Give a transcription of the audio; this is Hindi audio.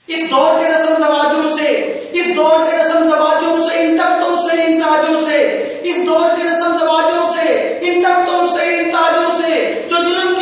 इस दौर के रस्म रिवाजों से, इस दौर के रस्म रिवाजों से, इन तख्तों से, इन ताजों से, इस दौर के रस्म रिवाजों से, इन तख्तों से, इन ताजों से जो जुल्म